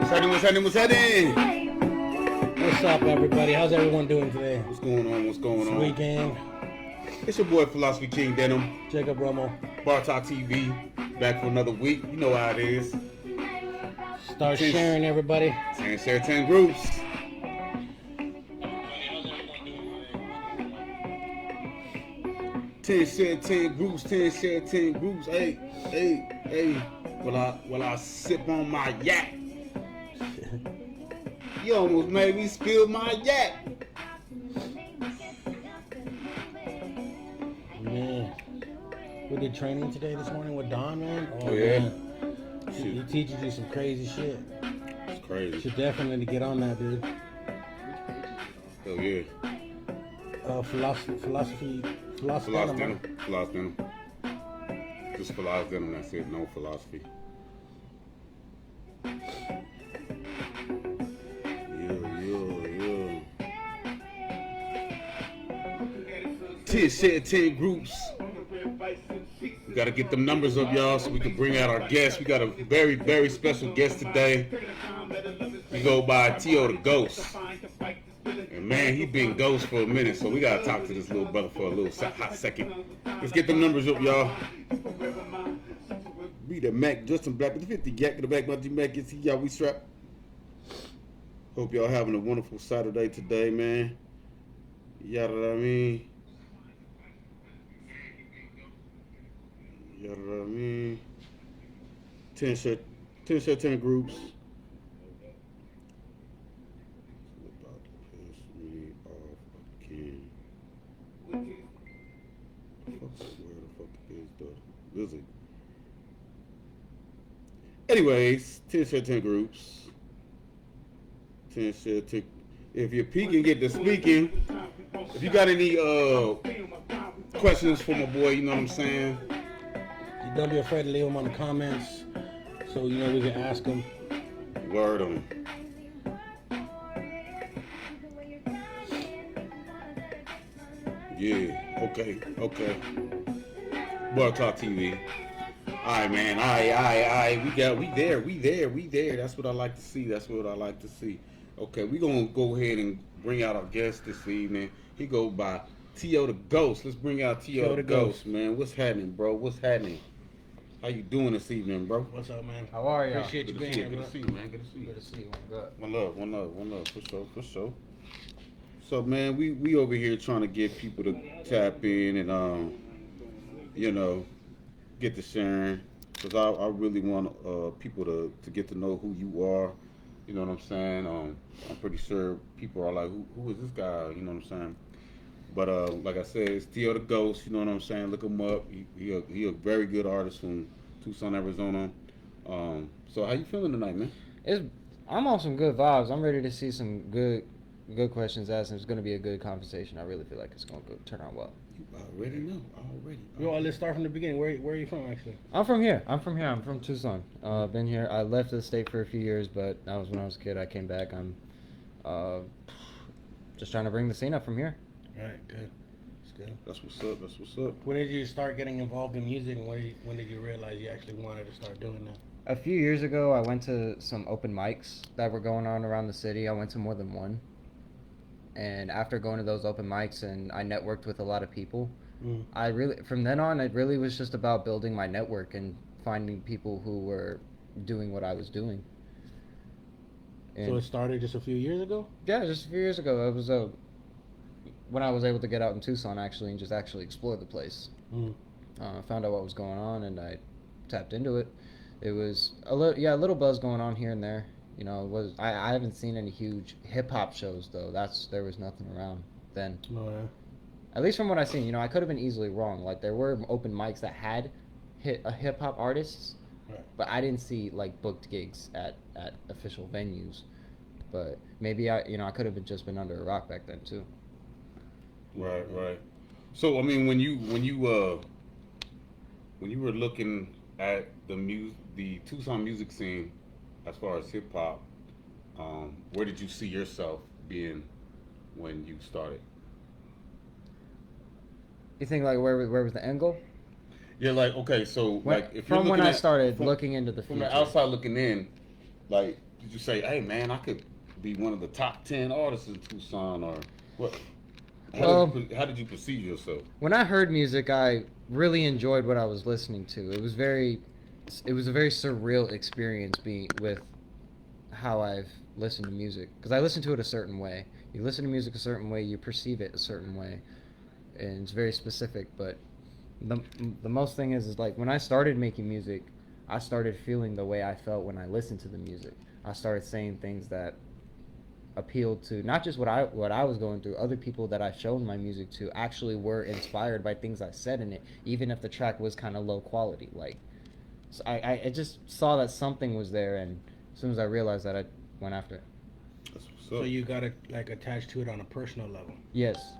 What's happening? What's up, everybody? How's everyone doing today? What's going on? This weekend. It's your boy Philosophy King Denim. Jacob Romo. Bar Talk TV. Back for another week. You know how it is. Start sharing, everybody. 10 groups. Ten groups. Hey. While I sip on my yak. You almost made me spill my yak. Man, we did training today this morning with Don, man. Oh yeah. Man. He teaches you some crazy shit. It's crazy. Should definitely get on that, dude. Hell yeah. Philosophy. Philos Denim. Just Philos Denim, that's it. No philosophy. Yeah. 10 groups. We gotta get them numbers up, y'all, so we can bring out our guests. We got a very, very special guest today. We go by Teo DaGhost. And man, he been ghost for a minute, so we gotta talk to this little brother for a little hot second. Let's get them numbers up, y'all. Be the Mac, Justin Black with the 50 yak in the back. My G Mac is y'all. We strapped. Hope y'all having a wonderful Saturday today, man. You know what I mean? 10 groups. About to piss me off again. Where the fuck is the lizard? Anyways, 10 groups. 10. If you're peeking, get to speaking. If you got any questions for my boy, you know what I'm saying? Don't be afraid to leave them on the comments, so you know we can ask them. Word on. Yeah. Okay. Bar Talk TV. Alright, man. Alright. We there. That's what I like to see. Okay, we gonna go ahead and bring out our guest this evening. He go by Teo DaGhost. Let's bring out Teo DaGhost, man. What's happening, bro? How you doing this evening, bro? What's up, man? How are you? Appreciate you being here, Good to see you, man. Good to see you. One love. For sure. So, man, we over here trying to get people to tap in and get to sharing, because I really want people to get to know who you are. You know what I'm saying? I'm pretty sure people are like, who is this guy? You know what I'm saying? But like I said, it's Teo DaGhost. You know what I'm saying? Look him up. He a very good artist from Tucson, Arizona. So how you feeling tonight, man? I'm on some good vibes. I'm ready to see some good questions asked. It's going to be a good conversation. I really feel like it's going to turn out well. You already know. Well, let's start from the beginning. Where are you from, actually? I'm from here. I'm from Tucson. Been here. I left the state for a few years, but that was when I was a kid. I came back. I'm just trying to bring the scene up from here. All right, good. That's what's up. When did you start getting involved in music, and when did you realize you actually wanted to start doing that? A few years ago, I went to some open mics that were going on around the city. I went to more than one. And after going to those open mics, and I networked with a lot of people, from then on, it really was just about building my network and finding people who were doing what I was doing. And so it started just a few years ago? Yeah, just a few years ago. It was when I was able to get out in Tucson, actually, and just actually explore the place. Found out what was going on, and I tapped into it. It was a little buzz going on here and there. You know, I haven't seen any huge hip hop shows though. There was nothing around then. Oh yeah. At least from what I've seen, you know, I could have been easily wrong. Like there were open mics that had hip hop artists, right, but I didn't see like booked gigs at official venues. But maybe I could have just been under a rock back then too. Right. So I mean, when you were looking at the Tucson music scene, as far as hip hop, where did you see yourself being when you started? You think like where was the end goal? Yeah, like okay, so like if from you're when looking I started looking into the from future. the outside looking in, like did you say, hey man, I could be one of the top 10 artists in Tucson, or what? How did you perceive yourself? When I heard music, I really enjoyed what I was listening to. It was a very surreal experience being with how I've listened to music, because I listen to it a certain way. You listen to music a certain way, you perceive it a certain way, and it's very specific. But the most thing is like when I started making music, I started feeling the way I felt when I listened to the music. I started saying things that appealed to not just what I was going through. Other people that I showed my music to actually were inspired by things I said in it, even if the track was kind of low quality. Like, so I just saw that something was there, and as soon as I realized that, I went after it. That's what's up. So you got to like attached to it on a personal level. Yes,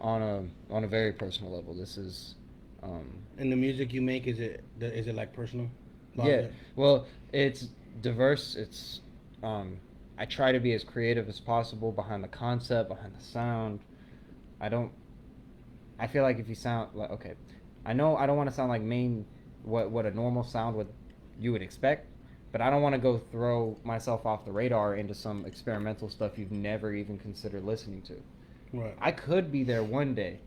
on a very personal level. This is. And the music you make, is it like personal? Yeah. Well, it's diverse. It's I try to be as creative as possible behind the concept, behind the sound. I feel like if you sound like, okay, I know I don't want to sound like what a normal sound you would expect, but I don't want to go throw myself off the radar into some experimental stuff you've never even considered listening to. Right. I could be there one day.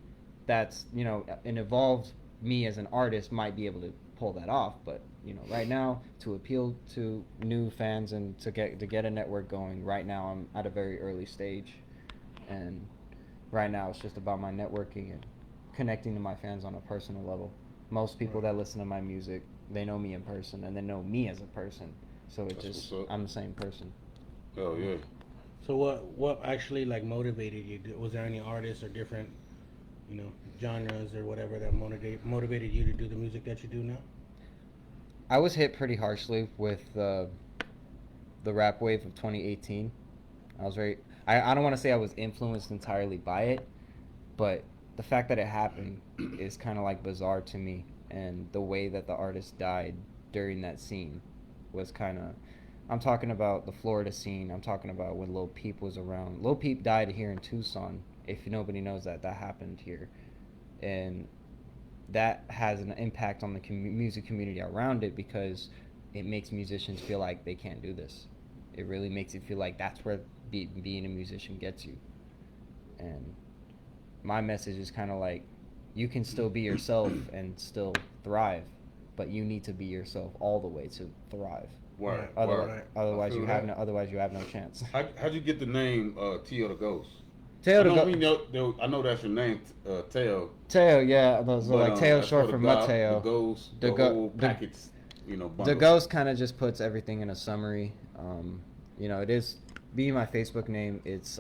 That's, an evolved me as an artist might be able to pull that off, but right now, to appeal to new fans and to get a network going, right now I'm at a very early stage, and right now it's just about my networking and connecting to my fans on a personal level. Most people that listen to my music, they know me in person, and they know me as a person, so I'm the same person. Oh yeah. So what actually like motivated you? Was there any artists or different, genres or whatever that motivated you to do the music that you do now? I was hit pretty harshly with the rap wave of 2018. I don't want to say I was influenced entirely by it, but the fact that it happened is kind of like bizarre to me, and the way that the artist died during that scene was kind of. I'm talking about the Florida scene. I'm talking about when Lil Peep was around. Lil Peep died here in Tucson. If nobody knows that happened here, and that has an impact on the music community around it, because it makes musicians feel like they can't do this. It really makes it feel like that's where being a musician gets you. And my message is kind of like, you can still be yourself and still thrive, but you need to be yourself all the way to thrive. Right. Otherwise you have no chance. How'd you get the name Teo DaGhost? Teo DaGhost. I know that's your name, Teo. Teo, yeah. So like Teo short for Mateo. The Ghost, the whole packets, bundle. The Ghost kind of just puts everything in a summary. It is being my Facebook name. It's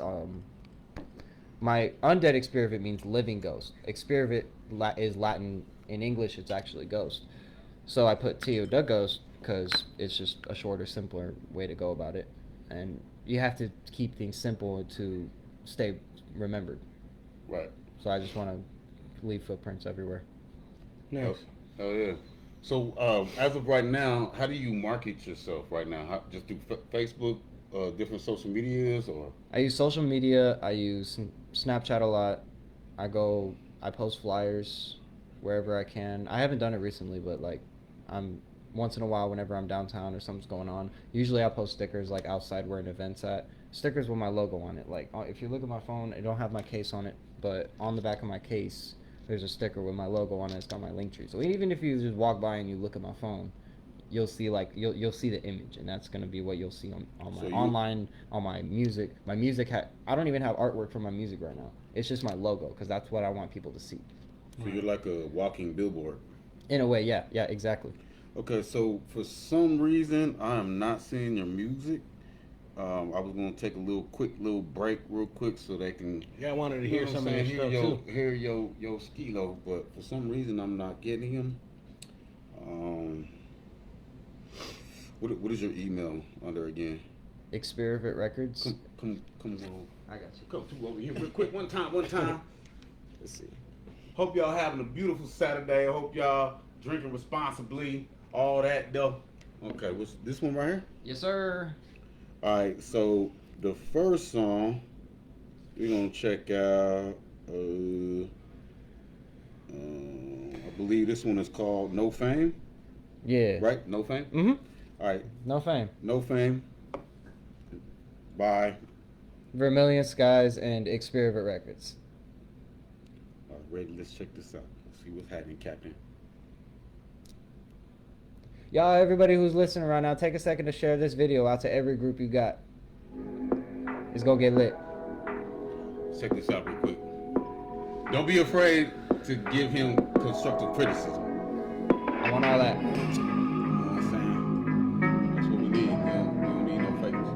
my Undead Exspiravit means living ghost. Exspiravit is Latin. In English, it's actually ghost. So I put Teo DaGhost because it's just a shorter, simpler way to go about it, and you have to keep things simple to stay remembered. Right. So I just want to leave footprints everywhere. Nice. Oh yeah. So as of right now, how do you market yourself right now? Just through Facebook, different social medias, or? I use social media. I use Snapchat a lot. I post flyers wherever I can. I haven't done it recently, but like I'm once in a while whenever I'm downtown or something's going on. Usually I post stickers like outside where an event's at. Stickers with my logo on it. Like if you look at my phone, I don't have my case on it, but on the back of my case there's a sticker with my logo on it. It's got my link tree. So even if you just walk by and you look at my phone, you'll see you'll see the image, and that's gonna be what you'll see on my online, on my music. My music I don't even have artwork for my music right now. It's just my logo, because that's what I want people to see. So you're like a walking billboard. In a way, yeah, exactly. Okay, so for some reason I am not seeing your music. I was gonna take a quick break real quick so they can. Yeah, I wanted to hear some of your stuff too. Hear your Philo, but for some reason I'm not getting him. What is your email under again? Exspiravit Records. Come on. I got you. Come through over here real quick. One time. Let's see. Hope y'all having a beautiful Saturday. I hope y'all drinking responsibly. All that though. Okay, what's this one right here? Yes, sir. All right, so the first song we're gonna check out. I believe this one is called No Fame. Yeah. Right? No Fame. Mm-hmm. All right. No Fame. No Fame. by. Vermillion Skies and Exspiravit Records. Ready? Let's check this out. Let's see what's happening, Captain. Y'all, everybody who's listening right now, take a second to share this video out to every group you got. It's gonna get lit. Check this out real quick. Don't be afraid to give him constructive criticism. I want all that. You know what I'm saying? That's what we need. We don't need no fakers.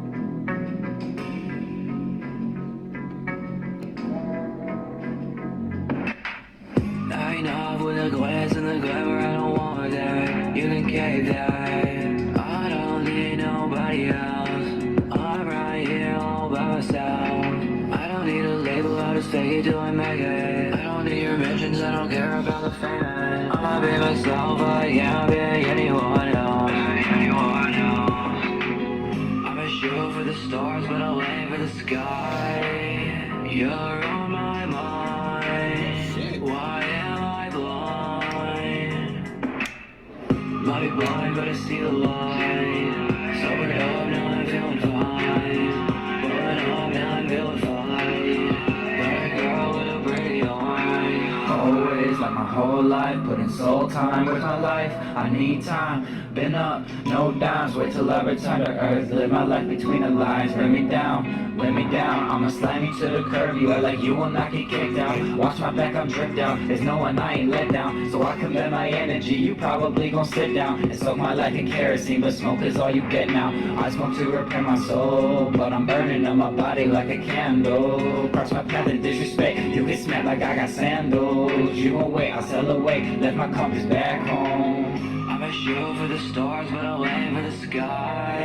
I know with the glass and the glamour, I don't want that. You can cave that. I don't need nobody else. I'm right here all by myself. I don't need a label, I'll just fake it till I make it. I don't need your mentions, I don't care about the fame. I might be myself, I can't be anyone else. I'm a shoot for the stars, but I'll aim for the sky. You're on my mind. Why am I blind? Might be blind, but I see the light. Sobered up, now I'm feeling fine. Pulling up, now I'm feeling fine. But a girl with a pretty eye. Always, like my whole life, putting soul time with my life. I need time, been up, no dimes. Wait till I return to earth. Live my life between the lines. Bring me down, let me down. I'ma slam you to the curb. You act like you will not get kicked out. Watch my back, I'm dripped out. There's no one I ain't let down. So I commit my energy. You probably gon' sit down and soak my life in kerosene. But smoke is all you get now. I smoke to repair my soul, but I'm burning on my body like a candle. Cross my path of disrespect. You get smacked like I got sandals. You gon' wait, I'll sail away. Left my compass back home. I'm a shoot for the stars, but I'll aim for the sky.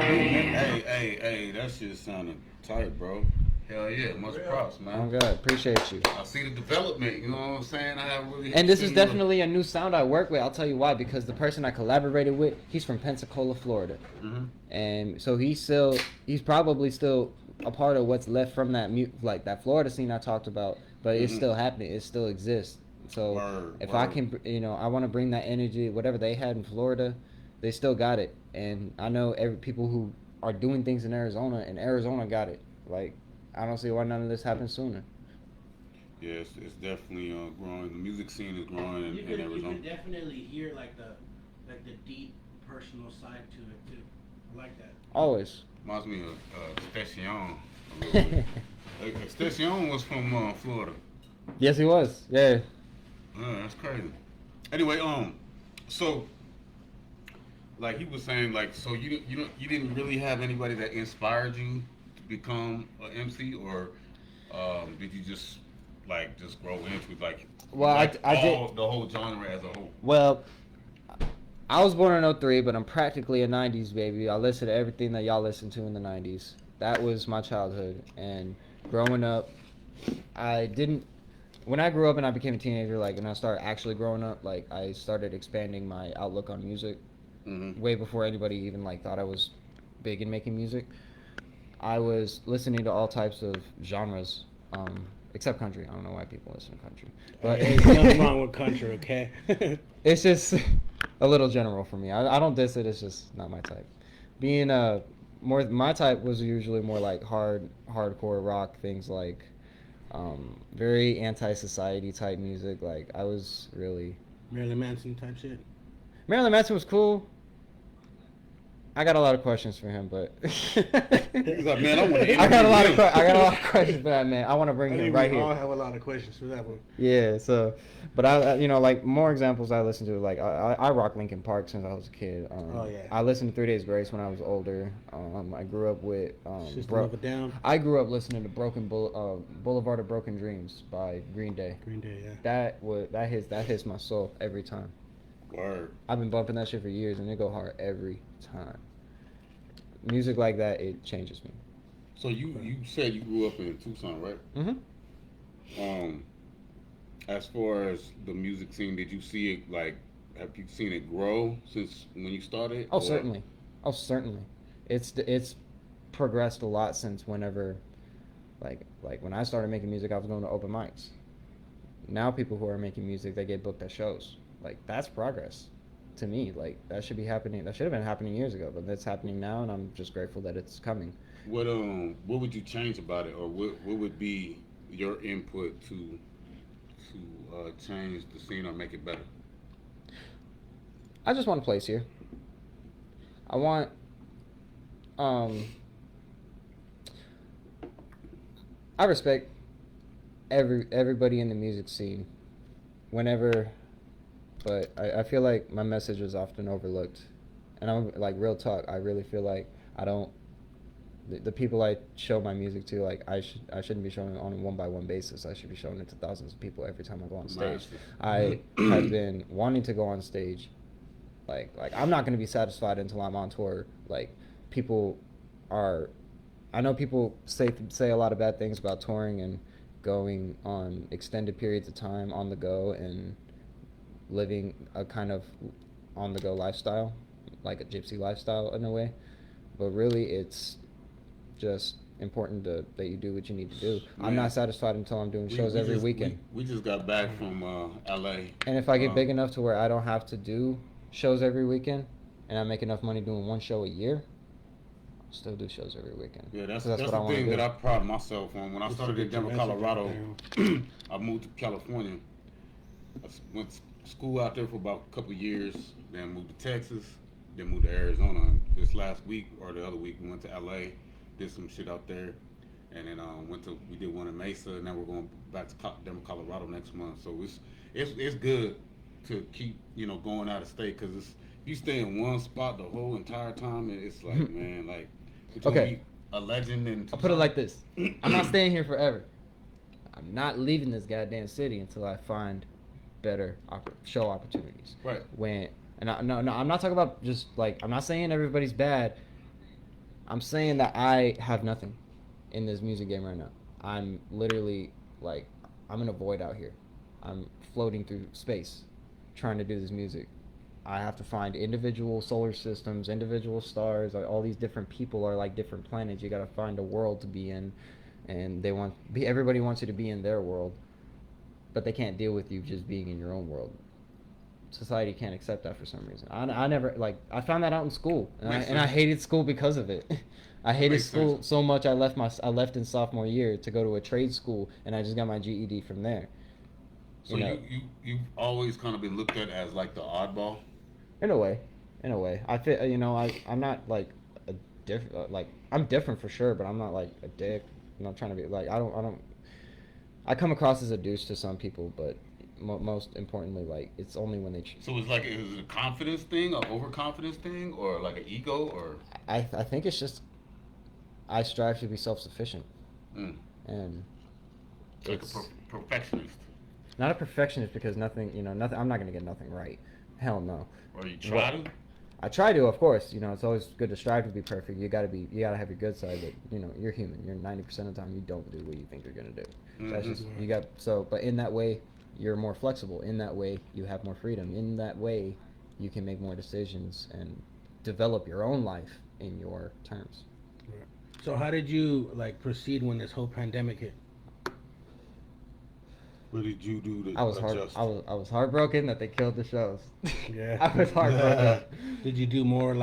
Hey, that shit sounded tight, bro. Hell yeah, much props, man. Oh, good. Appreciate you. I see the development, you know what I'm saying? I have really. And this is definitely a new sound I work with. I'll tell you why. Because the person I collaborated with, he's from Pensacola, Florida. Mm-hmm. And so he's probably still a part of what's left from that like that Florida scene I talked about. But it's still happening. It still exists. So I can, I want to bring that energy, whatever they had in Florida, they still got it. And I know people who are doing things in Arizona, and Arizona got it. Like, I don't see why none of this happened sooner. Yeah, it's definitely growing. The music scene is growing in Arizona. You can definitely hear like the deep personal side to it too. I like that. Always. Reminds me of Extension a little bit. Extension was from Florida. Yes, he was. Yeah. That's crazy. Anyway, so like he was saying, like, so you didn't really have anybody that inspired you to become an MC, or did you just grow into like? Well, I did the whole genre as a whole. Well, I was born in 03, but I'm practically a 90s baby. I listened to everything that y'all listened to in the 90s. That was my childhood. And growing up, when I grew up and I became a teenager, like, and I started actually growing up, like, I started expanding my outlook on music way before anybody even, like, thought I was big in making music. I was listening to all types of genres, except country. I don't know why people listen to country. But there's nothing wrong with country, okay? It's just a little general for me. I don't diss it. It's just not my type. Being my type was usually more like hardcore rock, things like very anti-society type music. Like, I was really Marilyn Manson type shit. Marilyn Manson was cool. I got a lot of questions for him, but He's like, man, I got a lot of questions for that man. I want to bring him right we here. all have a lot of questions for that one. Yeah, so, but I like more examples I listen to, like I rock Linkin Park since I was a kid. Oh yeah. I listened to 3 Days Grace when I was older. I grew up with System of a Down. I grew up listening to Boulevard of Broken Dreams by Green Day. Green Day, yeah. That hits my soul every time. Word. I've been bumping that shit for years, and it go hard every time. Music like that, it changes me. So you said you grew up in Tucson, right? Mm-hmm. As far as the music scene, did you see it, like, have you seen it grow since when you started? Oh, certainly. It's progressed a lot since whenever, like when I started making music, I was going to open mics. Now people who are making music, they get booked at shows. Like, that's progress. to me. Like, that should be happening. That should have been happening years ago, but that's happening now, and I'm just grateful that it's coming. What would you change about it, or what would be your input to change the scene or make it better? I just want a place here. I want, um, I respect everybody in the music scene. Whenever, but I feel like my message is often overlooked, and I'm like, real talk. I really feel like I don't. The people I show my music to, like, I shouldn't be showing it on a one by one basis. I should be showing it to thousands of people every time I go on stage. I have been wanting to go on stage. Like I'm not gonna be satisfied until I'm on tour. Like, people are, I know people say a lot of bad things about touring and going on extended periods of time on the go and living a kind of on the go lifestyle, like a gypsy lifestyle in a way. But really, it's just important that you do what you need to do. Man, I'm not satisfied until I'm doing shows every weekend. We just got back from LA. And if I get big enough to where I don't have to do shows every weekend, and I make enough money doing one show a year, I'll still do shows every weekend. Yeah, that's the thing that I pride myself on. When I started in Denver, Colorado, I moved to California. I went to school out there for about a couple years, then moved to Texas, then moved to Arizona. This last week or the other week, we went to LA, did some shit out there, and then we did one in Mesa, and now we're going back to Denver, Colorado next month. So it's good to keep going out of state, because if you stay in one spot the whole entire time, it's like, man, like, okay, a legend. And I'll put it like this: I'm not staying here forever. I'm not leaving this goddamn city until I find better show opportunities. Right. I'm not talking about just like, I'm not saying everybody's bad. I'm saying that I have nothing in this music game right now. I'm literally like, I'm in a void out here. I'm floating through space trying to do this music. I have to find individual solar systems, individual stars. Like, all these different people are like different planets. You got to find a world to be in, and everybody wants you to be in their world, but they can't deal with you just being in your own world. Society can't accept that for some reason. I never, like, I found that out in school, and I hated school because of it. I hated school so much. I left in sophomore year to go to a trade school, and I just got my GED from there. So you've always kind of been looked at as like the oddball. In a way. I fit. I'm not like a like, I'm different for sure, but I'm not like a dick. I'm not trying to be like, I come across as a douche to some people, but most importantly, like, it's only when they. So it's like, is it a confidence thing, an overconfidence thing, or like an ego, or? I think it's just, I strive to be self-sufficient, and like a perfectionist. Not a perfectionist, because nothing. I'm not gonna get nothing right. Hell no. Or you try to? I try to, of course. It's always good to strive to be perfect. You gotta have your good side, but you're human. You're 90% of the time you don't do what you think you're gonna do. So that's just, but in that way, you're more flexible. In that way, you have more freedom. In that way, you can make more decisions and develop your own life in your terms. Right. So how did you proceed when this whole pandemic hit? What did you do to adjust? I was heartbroken that they killed the shows. Yeah. I was heartbroken. Did you do more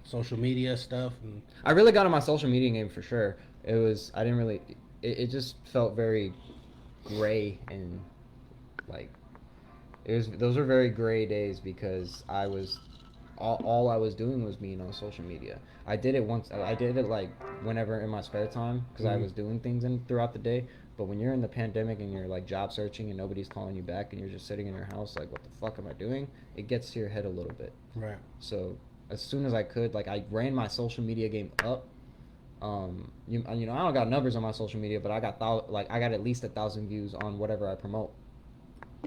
social media stuff? I really got on my social media game for sure. It just felt very gray, and those were very gray days, because I was all I was doing was being on social media. I did it once. I did it whenever in my spare time, because I was doing things throughout the day. But when you're in the pandemic and you're job searching and nobody's calling you back and you're just sitting in your house what the fuck am I doing? It gets to your head a little bit. Right. So as soon as I could, I ran my social media game up. I don't got numbers on my social media, but I got at least 1,000 views on whatever I promote.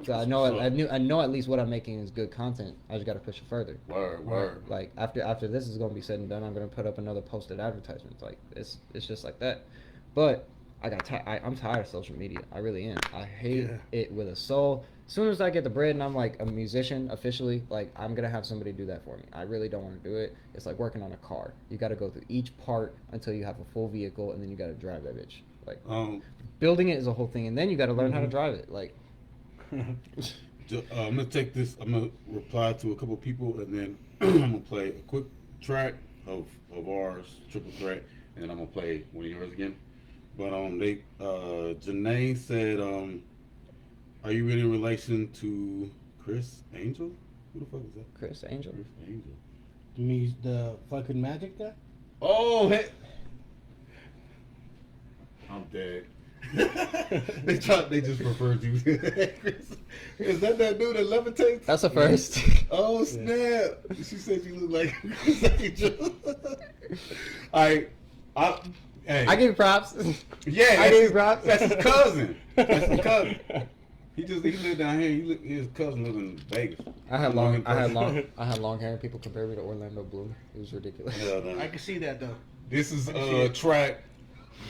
So I know at least what I'm making is good content. I just got to push it further. Word. After this is gonna be said and done, I'm gonna put up another posted advertisement. It's just like that. But I'm tired of social media. I really am. I hate it with a soul. As soon as I get the bread and I'm a musician officially, I'm gonna have somebody do that for me. I really don't want to do it. It's like working on a car. You got to go through each part until you have a full vehicle, and then you got to drive that bitch. Building it is a whole thing, and then you got to learn how to drive it. I'm gonna take this. I'm gonna reply to a couple of people, and then I'm gonna play a quick track of ours, Triple Threat, and then I'm gonna play one of yours again. But Janae said, are you really in relation to Chris Angel? Who the fuck is that? Chris Angel. Chris Angel. You mean he's the fucking magic guy? Oh, hey. I'm dead. they just referred to you. Is that dude that levitates? That's a first. Oh snap! She said you look like Chris Angel. Hey, I give you props. yeah, I give you props. That's his cousin. That's his cousin. He lived down here. His cousin lives in Vegas. I had long hair, and people compared me to Orlando Bloom. It was ridiculous. I can see that though. This is a track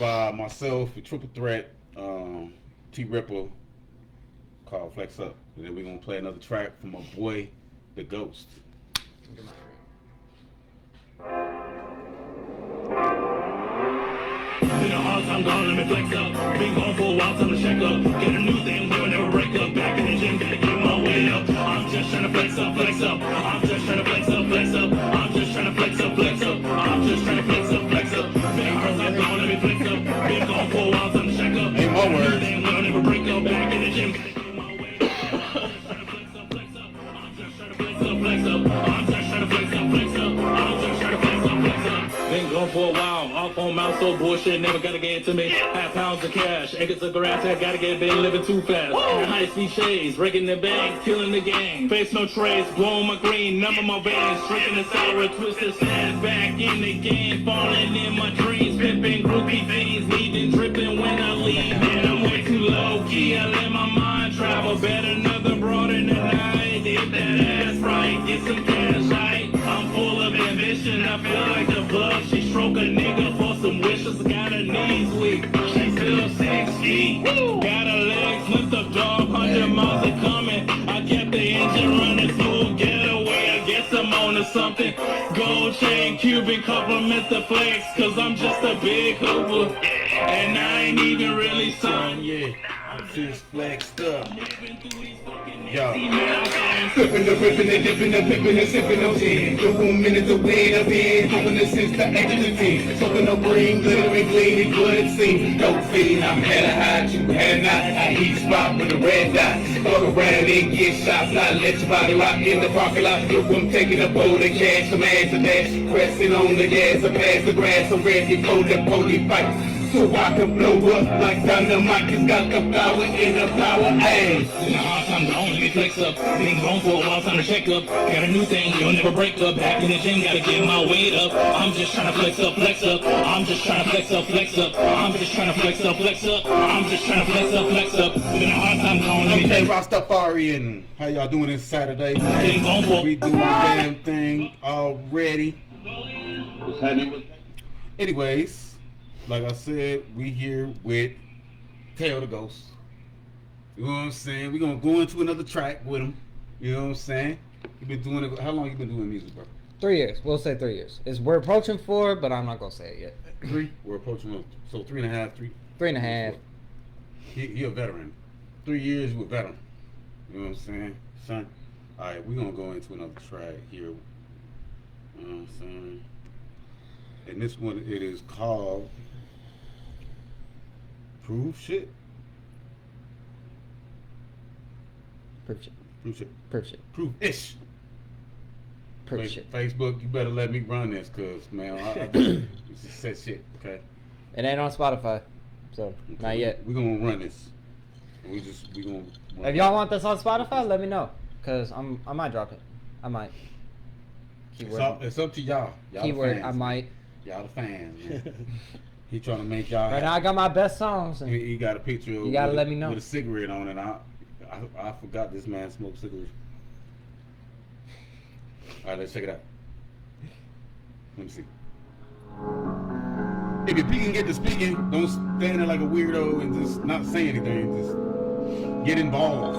by myself, a Triple Threat, T Ripple, called Flex Up. And then we're gonna play another track from my boy, DaGhost. Been a hard time gone, let me flex up. Been gone for a while, time to check up. Get a new thing, we'll never break up. Back in the gym, gotta get my way up. I'm just trying to flex up, flex up. I'm just trying to flex up, flex up. I'm just trying to flex up, flex up. I'm just trying to flex up, flex up. Been a hard time gone, let me flex up. Been gone for a while, time to check up. Ain't my New words. thing, we'll never break up. Back in the gym, gotta get my way up. I'm just trying to flex up, flex up. I'm just trying to flex up, flex up. I'm just trying to flex up, flex up. I'm just trying to flex up, flex up. Been gone for a while, off on mouth, so bullshit, never gotta get to me. Half pounds of cash, acres of grass, I gotta get been living too fast. High speed shades, breaking the bank, killing the gang. Face no trace, blowing my green, number my veins, drinking the sour, twisted sad, back in the game, falling in my dreams, pimping groupie veins, needing dripping when I leave. And I'm way too low key, I let my mind travel, bet another broad in the night, hit that ass right, get some cash right. I'm full of ambition, I feel like the bug. She stroke a nigga for some wishes, got her knees weak. She still 6 feet, got her legs lift up, dog, 100 miles are coming. I kept the engine running, smooth getaway, I guess I'm on to something. Gold chain, Cuban compliments the flex, cause I'm just a big hooper. And I ain't even really son, yeah. I'm just flexed up. Yo. Flipping the ripping and dipping and pipping and sipping no gin. The woman is the way to be, doing the since the age of 10. Soaking no green, glittering, gleaming, good it seems. Dope fiend, I'm hella high, you had not. I heat spot with a red dot. Fuck around and get shot, not let your body rock in the parking lot. Look, I'm taking a bowl of cash, some ass to dash. Pressing on the gas, I pass the grass, I'm ready for the police fight. So I can blow up like dynamite, it's got the power in the power, ayy. In a hard time gone, let me flex up. Been gone for a while, time to check up. Got a new thing, you'll never break up. Back in the gym, gotta get my weight up. I'm just trying to flex up, flex up. I'm just trying to flex up, flex up. I'm just trying to flex up, flex up. I'm just trying to flex up, flex up. Been a hard time gone, let me Okay, flex up. Rastafarian, how y'all doing this Saturday? Been gone for We doing the damn thing already. What's happening with Anyways, like I said, we here with Teo DaGhost. You know what I'm saying? We're gonna go into another track with him. You know what I'm saying? You been doing it. How long you been doing music, bro? 3 years. We'll say 3 years. We're approaching 4, but I'm not gonna say it yet. 3. We're approaching 3.5, 3. 3.5. He a veteran. 3 years, you a veteran. You know what I'm saying, son? All right, we're gonna go into another track here. You know what I'm saying? And this one, it is called Puhf Shit. Proof shit. Puhf Shit. Proof shit. Puhf-ish. Proof shit. Facebook, you better let me run this, cause man, I just said shit. Okay. It ain't on Spotify, so not yet. We gonna run this. We gonna. Run If y'all want this on Spotify, let me know, cause I might drop it. I might. Keyword. It's up to y'all. Y'all the Keyword. fans, I might. Y'all the fans. Man. He trying to make y'all. Right now, I got my best songs. And He got a picture. You gotta let me know. With a cigarette on it. I forgot this man smoked cigarettes. All right, let's check it out. Let me see. If you're peeking, get to speaking. Don't stand there like a weirdo and just not say anything. Just get involved.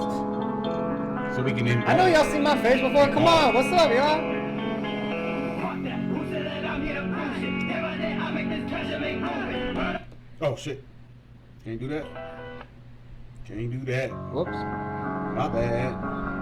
So we can involve. I know y'all seen my face before. Come on, what's up, y'all? Oh shit. Can't do that. Can't do that. Whoops. My bad.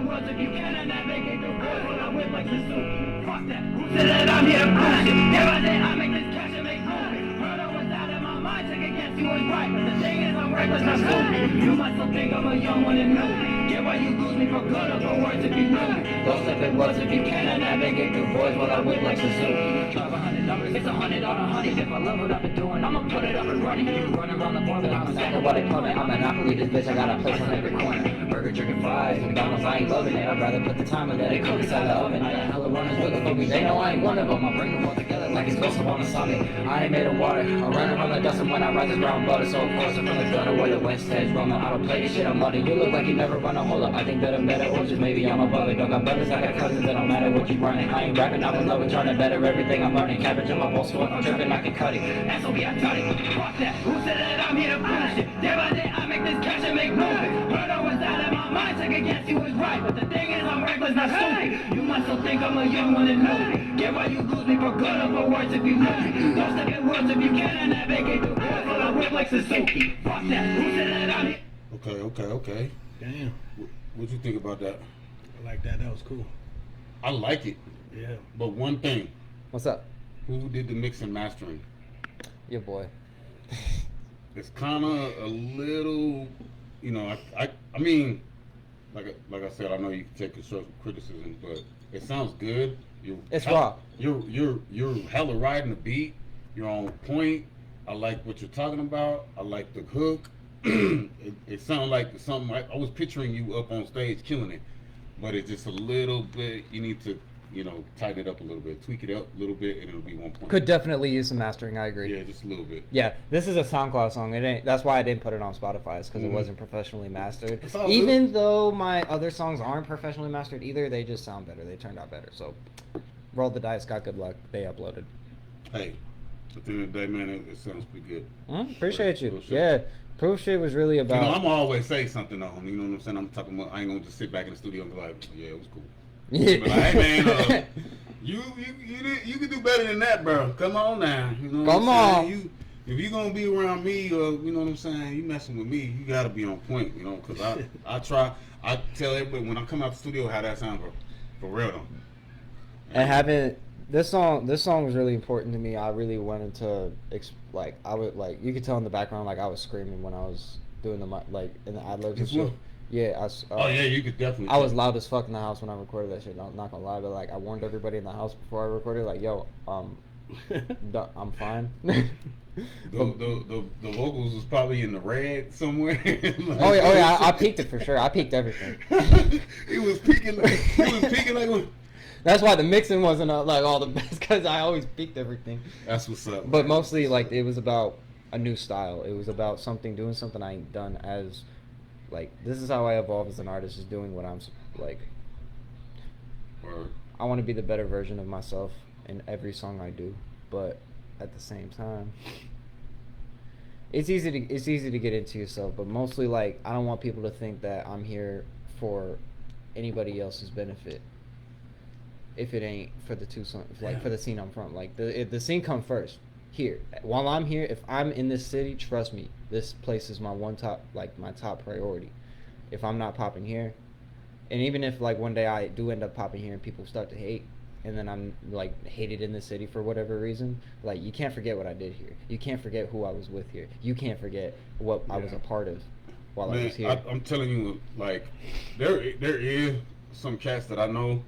words if you can and navigate the world when I whip like Suzuki. Fuck that. Who said that I'm here to bullshit? Day by day I make this cash and make movies. Murder was out of my mind, check against you is right. But the thing is I'm reckless, not stupid. You must still think I'm a young one and new. Get why you lose me for good or for words if you knew. Those stupid words if you can and navigate through voids while I whip like Suzuki. Drive $100, it's $100 on a honey. If I love what I've been doing, I'ma put it up and running. You running around the board, but I'm exactly what they call me. I'm Monopoly, this bitch, I got a place on every corner. Burger, chicken, fries, McDonald's, I ain't loving it. I'd rather put the time in let it cook inside the oven. I got hella runners looking for me, they know I ain't one of them. I bring them all together like explosive on a socket. I ain't made of water, I run around the dust and when I rise it's brown butter. So of course I'm from the gutter where the west heads roaming. I don't play this shit, I'm muddy. You look like you never run a hole up. I think better, or just maybe I'm above it. Don't got brothers, I got cousins, it don't matter what you running. I ain't rapping, I'm in love with trying to better everything I'm learning. Cabbage in my bowl, so if I'm tripping, I can cut it. SOB, I cut it. Fuck that. Who said that I'm here to bullshit? Day by day I make this cash and make movies. Murder was out of my mind, check against you is right. But the thing is I'm reckless, not stupid. You must still think I'm a young one and new. Get why you lose me for good or for words if you know. Don't step in words if you can and navigate the world while I whip like Suzuki. Fuck that. Who said that I'm here? Okay. Damn. What'd you think about that? I like that. That was cool. I like it, Yeah. but one thing, What's up? who did the mix and mastering? Your boy. It's kind of a little, you know, I mean, like I said, I know you can take constructive criticism, but it sounds good. It's raw. You're hella riding the beat. You're on point. I like what you're talking about. I like the hook. it sounded like something I was picturing you up on stage killing it, but it's just a little bit. You need to, you know, tighten it up a little bit, tweak it up a little bit, and it'll be 1 point. Could definitely use some mastering, I agree. Yeah, just a little bit. Yeah, this is a SoundCloud song. It ain't. That's why I didn't put it on Spotify. It's because Mhm. it wasn't professionally mastered. It's all Even good. though my other songs aren't professionally mastered either, they just sound better. They turned out better. So, roll the dice. Got good luck. They uploaded. Hey, at the end of the day, man, it sounds pretty good. Appreciate you. Real shit. Yeah, Puhf shit was really You about. know, I'm always say something on him. You know what I'm saying? I'm talking about. I ain't gonna just sit back in the studio and be like, yeah, it was cool. Yeah. But like, hey man, you can do better than that, bro. Come on now. You know what Come I'm on. saying? If you gonna be around me, you know what I'm saying, you messing with me, you gotta be on point, you know, because I tell everybody when I come out the studio how that sounds for real though. And having this song was really important to me. I really wanted to I would you could tell in the background like I was screaming when I was doing in the ad libs and This shit. one? Yeah, Oh yeah, you could definitely. I was loud as fuck in the house when I recorded that shit. I'm not gonna lie, but like I warned everybody in the house before I recorded, like, yo, I'm fine. The vocals was probably in the red somewhere. Oh yeah, I peaked it for sure. I peaked everything. He was peaking like. That's why the mixing wasn't like all the best, because I always peaked everything. That's what's up. But mostly like it was about a new style. It was about doing something I ain't done as. Like, this is how I evolve as an artist, is doing what I'm, like, Word. I want to be the better version of myself in every song I do, but at the same time, it's easy to get into yourself, but mostly, like, I don't want people to think that I'm here for anybody else's benefit if it ain't for the Tucson, like, for the scene I'm from. Like, the scene come first. Here, while I'm here, if I'm in this city, trust me, this place is my my top priority. If I'm not popping here, and even if like one day I do end up popping here and people start to hate, and then I'm like hated in the city for whatever reason, like, you can't forget what I did here. You can't forget who I was with here. You can't forget what I was a part of while I was here. I'm telling you, like, there is some cats that I know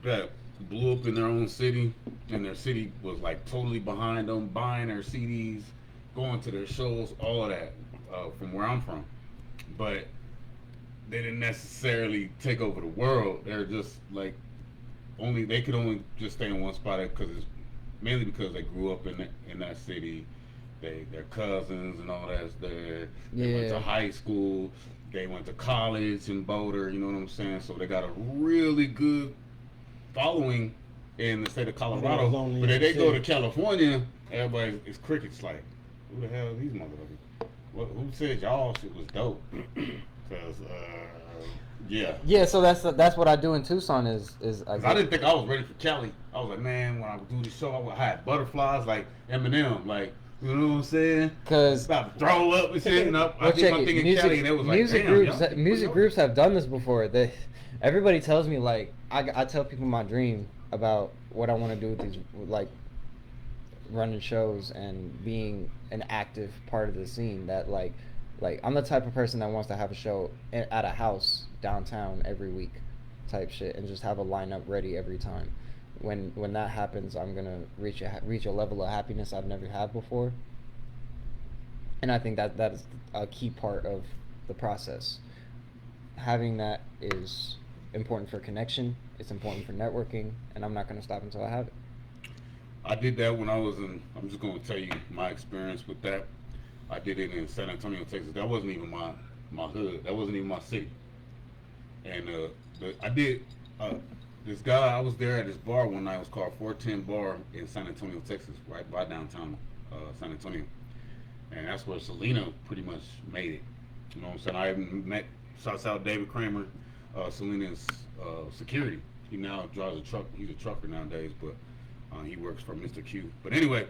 that blew up in their own city, and their city was like totally behind them, buying their CDs, going to their shows, all of that, from where I'm from. But they didn't necessarily take over the world. They're just like they could only just stay in one spot because it's mainly because they grew up in that city. Their cousins and all that's there. They went to high school. They went to college in Boulder. You know what I'm saying? So they got a really good following in the state of Colorado, but if they go to California, everybody is crickets. Like, who the hell are these motherfuckers? Who said y'all shit was dope? Because yeah. So that's what I do in Tucson is I didn't think I was ready for Cali. I was like, man, when I would do the show, I had butterflies like Eminem. Like, You know what I'm saying? Because About to throw up and shit. And I well, did check my it. thing in Cali, and it was like, damn, y'all, Music groups have done this before. Everybody tells me, like, I tell people my dream about what I want to do with these, like, running shows and being an active part of the scene. That like I'm the type of person that wants to have a show at a house downtown every week, type shit, and just have a lineup ready every time. When that happens, I'm gonna reach a level of happiness I've never had before. And I think that is a key part of the process. Having that is important for connection. It's important for networking, and I'm not gonna stop until I have it. I did that when I was in. I'm just gonna tell you my experience with that. I did it in San Antonio, Texas. That wasn't even my hood. That wasn't even my city. And I did. This guy, I was there at this bar one night. It was called 410 Bar in San Antonio, Texas, right by downtown San Antonio. And that's where Selena pretty much made it. You know what I'm saying? I even met shouts out David Kramer, Selena's security. He now drives a truck. He's a trucker nowadays, but he works for Mr. Q. But anyway,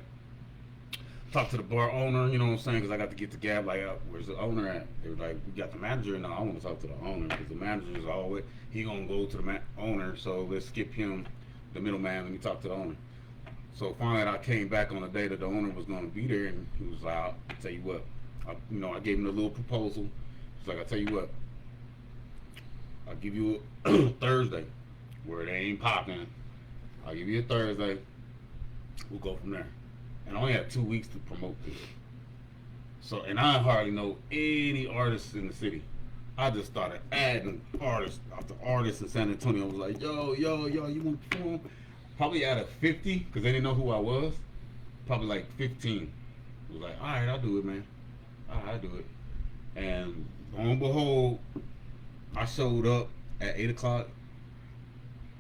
talked to the bar owner, you know what I'm saying? Because I got to get the gab, like, where's the owner at? They were like, we got the manager. No, I want to talk to the owner because the manager is always, he going to go to the owner, so let's skip him, the middleman, and we talk to the owner. So finally, I came back on the day that the owner was going to be there, and he was like, I'll tell you what. I gave him a little proposal. He's like, I'll tell you what. I'll give you a Thursday where it ain't popping. I'll give you a Thursday. We'll go from there. And I only had 2 weeks to promote this. So, and I hardly know any artists in the city. I just started adding artists after artists in San Antonio. I was like, yo, you want to perform? Probably out of 50, because they didn't know who I was. Probably like 15. I was like, all right, I'll do it, man. I'll do it. And lo and behold, I showed up at 8 o'clock,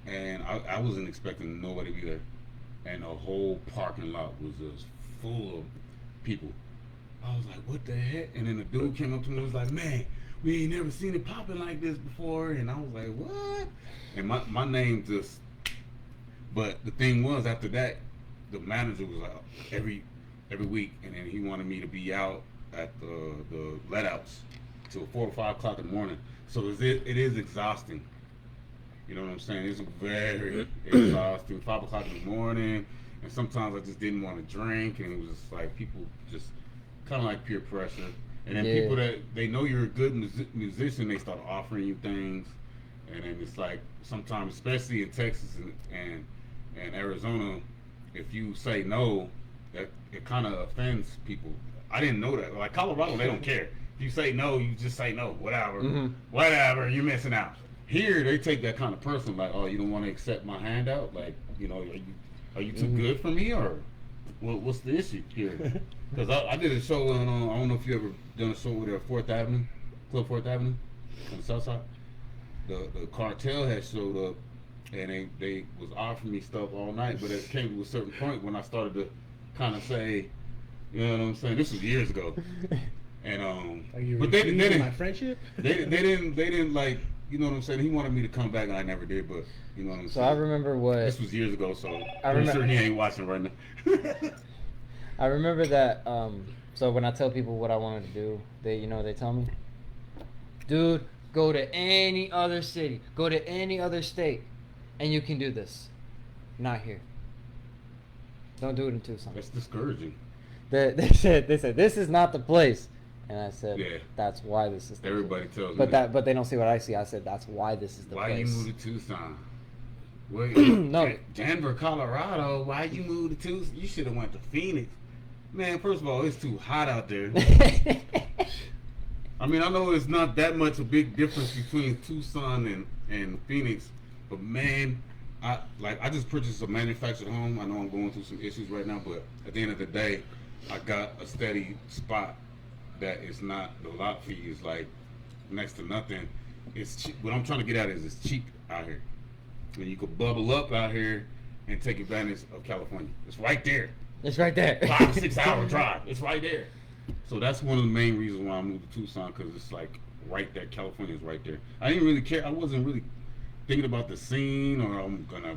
and I wasn't expecting nobody to be there. And the whole parking lot was just full of people. I was like, what the heck? And then the dude came up to me and was like, man, we ain't never seen it popping like this before. And I was like, what? And my name just, but the thing was, after that, the manager was like, every week, and then he wanted me to be out at the let-outs till 4 or 5 o'clock in the morning. So it is exhausting. You know what I'm saying? It's very exhausting. 5 o'clock in the morning, and sometimes I just didn't want to drink, and it was just like people just kind of like peer pressure. And then people that they know you're a good musician, they start offering you things, and then it's like sometimes, especially in Texas and Arizona, if you say no, that it kind of offends people. I didn't know that. Like Colorado, they don't care. If you say no, you just say no. Whatever, you're missing out. Here, they take that kind of person, like, oh, you don't want to accept my handout? Like, you know, are you too good for me, or what's the issue here? Because I did a show on, I don't know if you ever done a show with at 4th Avenue, Club 4th Avenue, on the south side. The cartel had showed up, and they was offering me stuff all night, but it came to a certain point when I started to kind of say, you know what I'm saying? This was years ago. And but they didn't my friendship. they didn't like, you know what I'm saying? He wanted me to come back, and I never did, but you know what I'm saying? So I remember what... This was years ago, so I'm sure he ain't watching right now. I remember that, so when I tell people what I wanted to do, they tell me, dude, go to any other city, go to any other state, and you can do this. Not here. Don't do it in Tucson. That's discouraging. They said, this is not the place. And I said, that's why this is the Everybody place. tells but me that. But they don't see what I see. I said, that's why this is the why place. you moved to Tucson? Wait, No. Denver, Colorado. Why you moved to Tucson? You should have went to Phoenix. Man, first of all, it's too hot out there. I mean, I know it's not that much a big difference between Tucson and Phoenix, but man, I just purchased a manufactured home. I know I'm going through some issues right now, but at the end of the day, I got a steady spot that is not, the lot fee is like next to nothing. It's cheap. What I'm trying to get at is it's cheap out here. And you could bubble up out here and take advantage of California. It's right there. It's right there. 5 to 6 hour drive. It's right there. So that's one of the main reasons why I moved to Tucson, because it's like right there. California's right there. I didn't really care. I wasn't really thinking about the scene, or I'm gonna,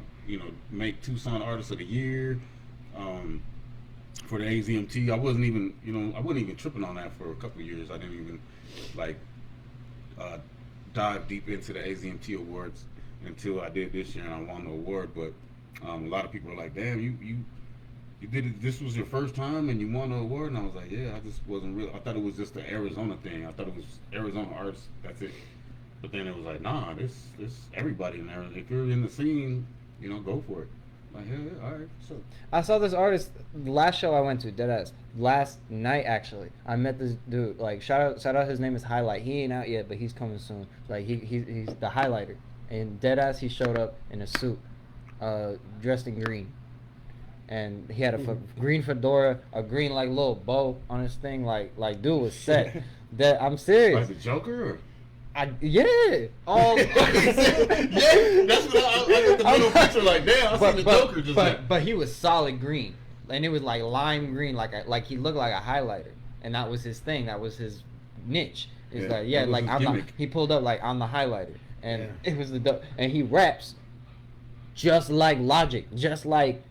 make Tucson Artist of the Year. for the AZMT. I wasn't even, I wasn't even tripping on that for a couple of years. I didn't even like dive deep into the AZMT awards until I did this year and I won the award. But a lot of people are like, "Damn, you did it. This was your first time and you won the award." And I was like, "Yeah, I just wasn't real. I thought it was just the Arizona thing. I thought it was Arizona artists. That's it." But then it was like, "Nah, this everybody in there. If you're in the scene, go for it." Like, yeah, all right. So I saw this artist the last show I went to, deadass. Last night actually, I met this dude. Like, shout out. His name is Highlight. He ain't out yet, but he's coming soon. Like, he's the highlighter. And deadass, he showed up in a suit, dressed in green, and he had a green fedora, a green like little bow on his thing. Like dude was set. That I'm serious. like the Joker. Or? Yeah. Oh. Yeah, that's what I got the middle picture. Like, damn, I seen the Joker just now. But he was solid green, and it was like lime green, like he looked like a highlighter, and that was his thing. That was his niche. It's like he pulled up like I'm the highlighter, and it was and he raps just like Logic, just like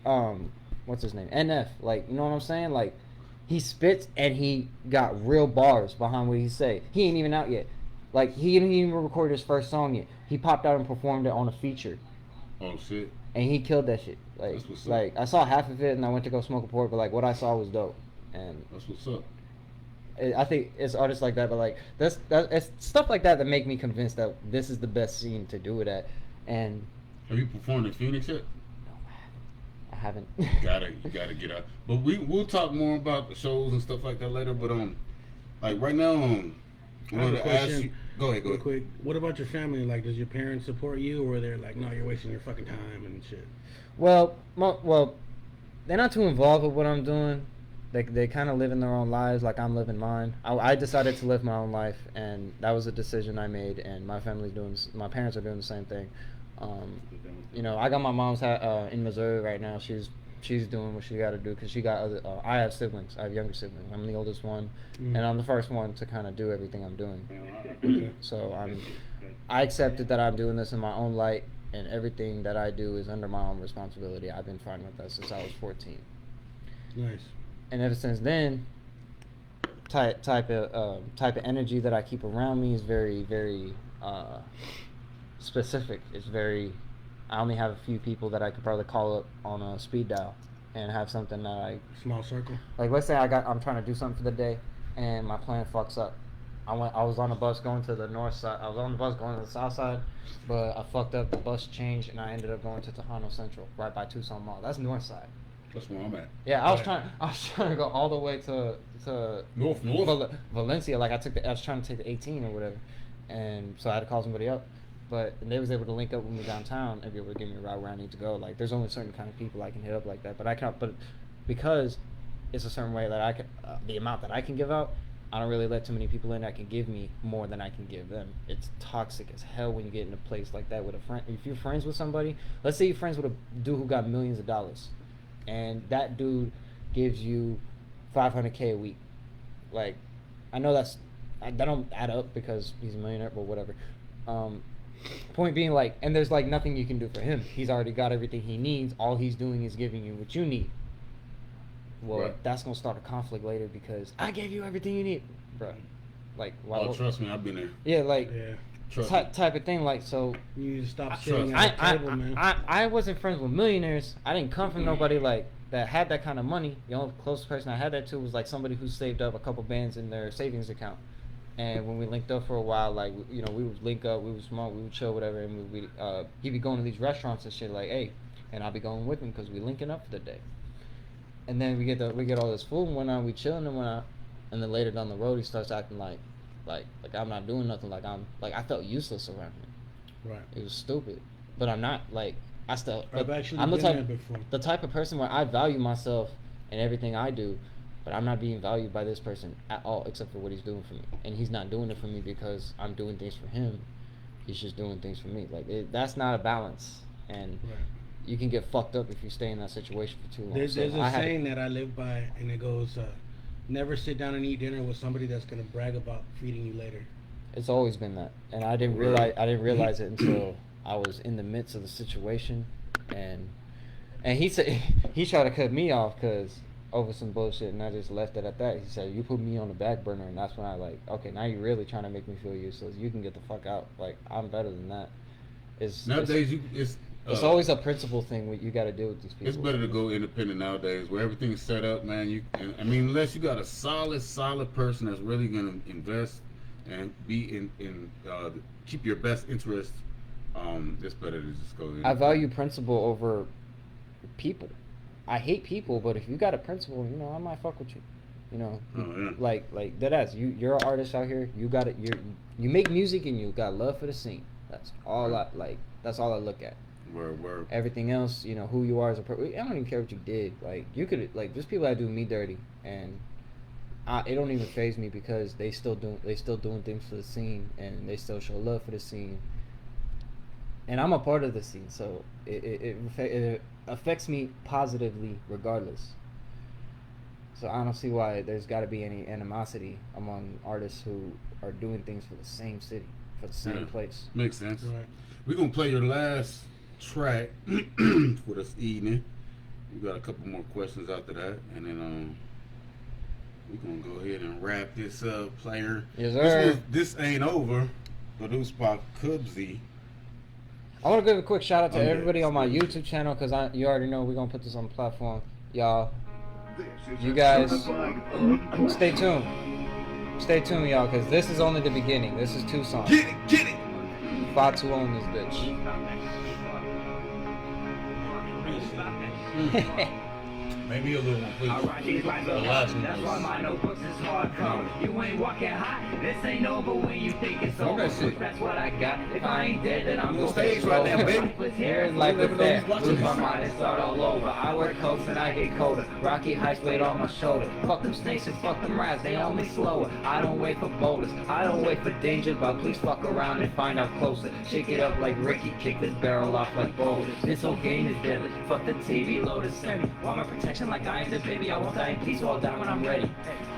what's his name, NF, like, you know what I'm saying? Like, he spits and he got real bars behind what he say. He ain't even out yet. Like, he didn't even record his first song yet. He popped out and performed it on a feature. Oh shit! And he killed that shit. Like I saw half of it and I went to go smoke a port, but like what I saw was dope. And that's what's up. I think it's artists like that, but like it's stuff like that make me convinced that this is the best scene to do it at. And have you performed in Phoenix yet? No, I haven't. You gotta get out. But we'll talk more about the shows and stuff like that later. But like right now, I wanted to ask you. Go ahead. Real quick. What about your family? Like, does your parents support you, or they're like, "No, you're wasting your fucking time and shit"? Well, they're not too involved with what I'm doing. They kind of living their own lives like I'm living mine. I decided to live my own life, and that was a decision I made. And my parents are doing the same thing. I got my mom's in Missouri right now. She's doing what she got to do because she got other. I have siblings. I have younger siblings. I'm the oldest one, and I'm the first one to kind of do everything I'm doing. So I accepted that I'm doing this in my own light, and everything that I do is under my own responsibility. I've been fine with that since I was 14. Nice. And ever since then, type of energy that I keep around me is very, very specific. It's very. I only have a few people that I could probably call up on a speed dial and have something that I small circle. Like, let's say I'm trying to do something for the day and my plan fucks up. I was on a bus going to the north side. I was on the bus going to the south side, but I fucked up. The bus changed and I ended up going to Tejano Central, right by Tucson Mall. That's north side. That's where I'm at. Yeah, I was trying to go all the way to north Valencia. Like, I was trying to take the 18 or whatever, and so I had to call somebody up. But they was able to link up with me downtown and be able to give me a route where I need to go. Like, there's only certain kind of people I can hit up like that. But I can't. But because it's a certain way that I can, the amount that I can give out, I don't really let too many people in that can give me more than I can give them. It's toxic as hell when you get in a place like that with a friend. If you're friends with somebody, let's say you're friends with a dude who got millions of dollars, and that dude gives you $500K a week. Like, I know that don't add up because he's a millionaire, but whatever. Point being, like, and there's like nothing you can do for him. He's already got everything he needs. All he's doing is giving you what you need. Well, right. That's gonna start a conflict later because I gave you everything you need, bro. Like, trust me, I've been there. Yeah, like, yeah. Type of thing. Like, so you need to stop sitting at the table, man. I wasn't friends with millionaires. I didn't come from nobody like that had that kind of money. The only closest person I had that to was like somebody who saved up a couple bands in their savings account. And when we linked up for a while, like, we would link up, we would smoke, we would chill, whatever, and he'd be going to these restaurants and shit, like, hey, and I'll be going with him because we linking up for the day. And then we get all this food and whatnot, we chilling and whatnot, and then later down the road he starts acting like I'm not doing nothing, like I felt useless around him. Right. It was stupid, but I'm not, like, I'm the type of person where I value myself and everything I do. But I'm not being valued by this person at all, except for what he's doing for me. And he's not doing it for me because I'm doing things for him. He's just doing things for me. Like, that's not a balance. And you can get fucked up if you stay in that situation for too long. There's a saying that I live by, and it goes, never sit down and eat dinner with somebody that's going to brag about feeding you later. It's always been that. And I didn't realize it until I was in the midst of the situation. And he said he tried to cut me off because over some bullshit, and I just left it at that. He said, "You put me on the back burner," and that's when I like, okay, now you're really trying to make me feel useless. You can get the fuck out. Like, I'm better than that. Nowadays, It's always a principle thing what you got to do with these people. it's better to go independent nowadays, where everything's set up, man. I mean, unless you got a solid person that's really gonna invest and be in keep your best interest. It's better to just go. I value principle over people. I hate people, but if you got a principle, you know, I might fuck with you. You know, like deadass. You're an artist out here. You got it. You make music and you got love for the scene. That's all I like. That's all I look at. Word. Everything else, you know, who you are as a person. I don't even care what you did. Like, you could, like, there's people that do me dirty, and it don't even faze me because they still doing things for the scene, and they still show love for the scene. And I'm a part of the scene, so it affects me positively regardless. So I don't see why there's got to be any animosity among artists who are doing things for the same city, for the same place. Makes sense. Right. We're gonna play your last track for this evening. We got a couple more questions after that, and then we're gonna go ahead and wrap this up, player. Yes, sir. This ain't over, produced by Cubsy. I want to give a quick shout out to Undead everybody on my Exspiravit. YouTube channel because you already know we're gonna put this on the platform, y'all. You guys, stay tuned. Stay tuned, y'all, because this is only the beginning. This is Tucson. Get it. Fatu on this bitch. Maybe a little one, please. I write these lines up hard, that's why my notebooks is hardcover. You ain't walking high, this ain't over when you think it's over. That's what I got. If I ain't dead, then I'm On gonna stage right now, baby. Life here and life is there. Lose my mind and start all over. I wear coats and I get colder. Rocky heights weight on my shoulder. Fuck them snakes and fuck them rats, they only slower. I don't wait for boulders, I don't wait for danger, but please fuck around and find out closer. Shake it up like Ricky, kick this barrel off like boulders. This whole game is deadly. Fuck the TV, load of semi. Want my protection like I am the baby. I won't die in peace, I'll die when I'm ready.